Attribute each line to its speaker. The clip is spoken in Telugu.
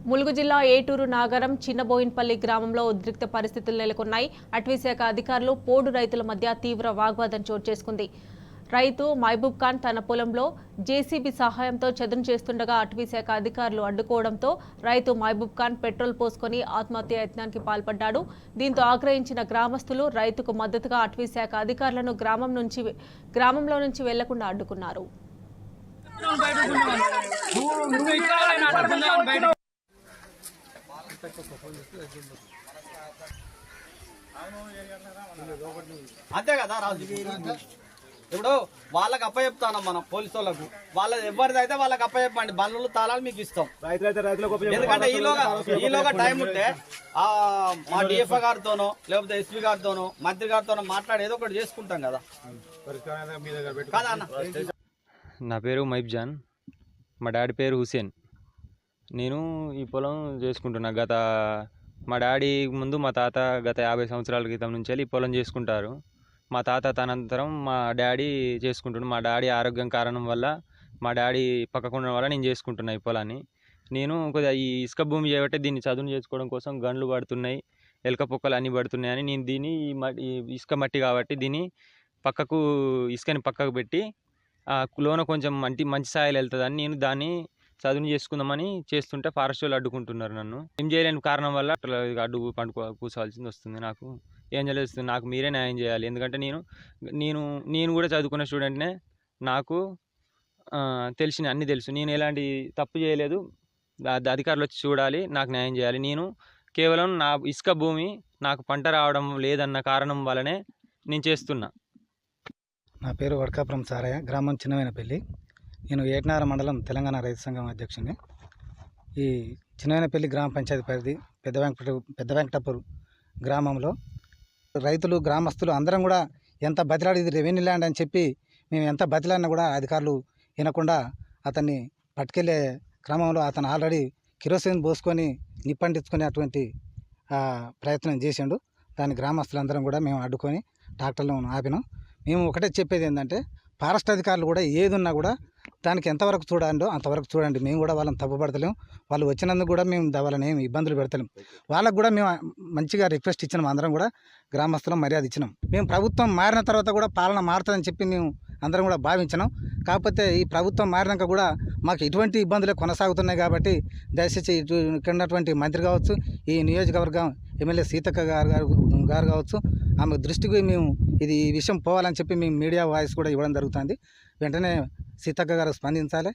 Speaker 1: ములుగు జిల్లా ఏటూరు నాగరం చిన్నబోయిన్పల్లి గ్రామంలో ఉద్రిక్త పరిస్థితులు నెలకొన్నాయి. అటవీశాఖ అధికారులు పోడు రైతుల మధ్య తీవ్ర వాగ్వాదం చోటు చేసుకుంది. రైతు మహబూబ్ ఖాన్ తన పొలంలో జేసీబీ సహాయంతో చదును చేస్తుండగా అటవీశాఖ అధికారులు అడ్డుకోవడంతో రైతు మహబూబ్ ఖాన్ పెట్రోల్ పోసుకొని ఆత్మహత్య యత్నానికి పాల్పడ్డాడు. దీంతో ఆగ్రహించిన గ్రామస్తులు రైతుకు మద్దతుగా అటవీశాఖ అధికారులను గ్రామంలో నుంచి వెళ్లకుండా అడ్డుకున్నారు.
Speaker 2: అంతే కదా రాజు. ఇప్పుడు వాళ్ళకి అప్పచెప్తాను మనం పోలీసు వాళ్ళకు, వాళ్ళ ఎవరిది అయితే వాళ్ళకి అప్పచెప్పండి, బండ్లు తాళాలు మీకు ఇస్తాం. ఎందుకంటే ఈలోగా టైం ఉంటే మా డిఎఫ్ఓ గారితోనో లేకపోతే ఎస్పీ గారితోనో మంత్రి గారితోనో మాట్లాడి ఏదో ఒకటి చేసుకుంటాం కదా.
Speaker 3: నా పేరు మహబూబ్ ఖాన్, మా డాడీ పేరు హుసేన్. నేను ఈ పొలం చేసుకుంటున్నా. మా డాడీ ముందు మా తాత గత 50 సంవత్సరాల క్రితం నుంచి ఈ పొలం చేసుకుంటారు. మా తాత తనంతరం మా డాడీ చేసుకుంటున్నాడు. మా డాడీ ఆరోగ్యం కారణం వల్ల, మా డాడీ పక్కకుండా వల్ల నేను చేసుకుంటున్నా ఈ పొలాన్ని. నేను కొద్దిగా ఈ ఇసుక భూమి చేయబట్టే దీన్ని చదును చేసుకోవడం కోసం గండ్లు పడుతున్నాయి, ఎలక పొక్కలు అన్నీ పడుతున్నాయని నేను దీన్ని ఈ ఇసుక మట్టి కాబట్టి దీన్ని ఇసుకని పక్కకు పెట్టి లోన కొంచెం మంచి సాయిల్ వెళ్తుందని నేను దాన్ని చదును చేసుకుందామని చేస్తుంటే ఫారెస్ట్ వాళ్ళు అడ్డుకుంటున్నారు. నన్ను ఏం చేయలేని కారణం వల్ల అడ్డు కూర్చోవాల్సింది వస్తుంది. నాకు ఏం చేయలేదు. నాకు మీరే న్యాయం చేయాలి. ఎందుకంటే నేను కూడా చదువుకున్న స్టూడెంట్నే. నాకు అన్నీ తెలుసు. నేను ఎలాంటి తప్పు చేయలేదు. అధికారులు వచ్చి చూడాలి, నాకు న్యాయం చేయాలి. నేను కేవలం నా ఇసుక భూమి నాకు పంట రావడం లేదన్న కారణం వల్లనే నేను చేస్తున్నా.
Speaker 4: నా పేరు వడకాపురం సారయ్య, గ్రామం చిన్నవైనపల్లి. నేను ఏటనార మండలం తెలంగాణ రైతు సంఘం అధ్యక్షుని. ఈ చిన్నవైనపల్లి గ్రామ పంచాయతీ పరిధి పెద్ద వెంకటాపూర్ గ్రామంలో రైతులు, గ్రామస్తులు అందరం కూడా ఎంత బతిలాడి, ఇది రెవెన్యూ ల్యాండ్ అని చెప్పి మేము ఎంత బతిలాడినా కూడా అధికారులు వినకుండా అతన్ని పట్టుకెళ్లే క్రమంలో అతను ఆల్రెడీ కిరోసిన్ పోసుకొని నిప్పంటించుకొని అటువంటి ప్రయత్నం చేసిండు. దాని గ్రామస్తులందరం కూడా మేము అడ్డుకొని ట్రాక్టర్లను ఆపినాం. మేము ఒకటే చెప్పేది ఏంటంటే, ఫారెస్ట్ అధికారులు కూడా ఏది ఉన్నా కూడా దానికి ఎంతవరకు చూడాలో అంతవరకు చూడండి. మేము కూడా వాళ్ళని తప్పుపడతలేము. వాళ్ళు వచ్చినందుకు కూడా మేము వాళ్ళని ఏమి ఇబ్బందులు పెడతలేము. వాళ్ళకు కూడా మేము మంచిగా రిక్వెస్ట్ ఇచ్చినాం. అందరం కూడా గ్రామస్తులం మర్యాద ఇచ్చినాం. మేము ప్రభుత్వం మారిన తర్వాత కూడా పాలన మారుతుందని చెప్పి మేము అందరం కూడా భావించినాం. కాకపోతే ఈ ప్రభుత్వం మారినాక కూడా మాకు ఇటువంటి ఇబ్బందులే కొనసాగుతున్నాయి. కాబట్టి దయచేసి ఇక్కడ ఉన్నటువంటి మంత్రి కావచ్చు, ఈ నియోజకవర్గం ఎమ్మెల్యే సీతక్క గారు కావచ్చు, ఆమె దృష్టికి మేము ఈ విషయం పోవాలని చెప్పి మేము మీడియా వాయిస్ కూడా ఇవ్వడం జరుగుతుంది. వెంటనే సీతక్క గారు స్పందించాలి.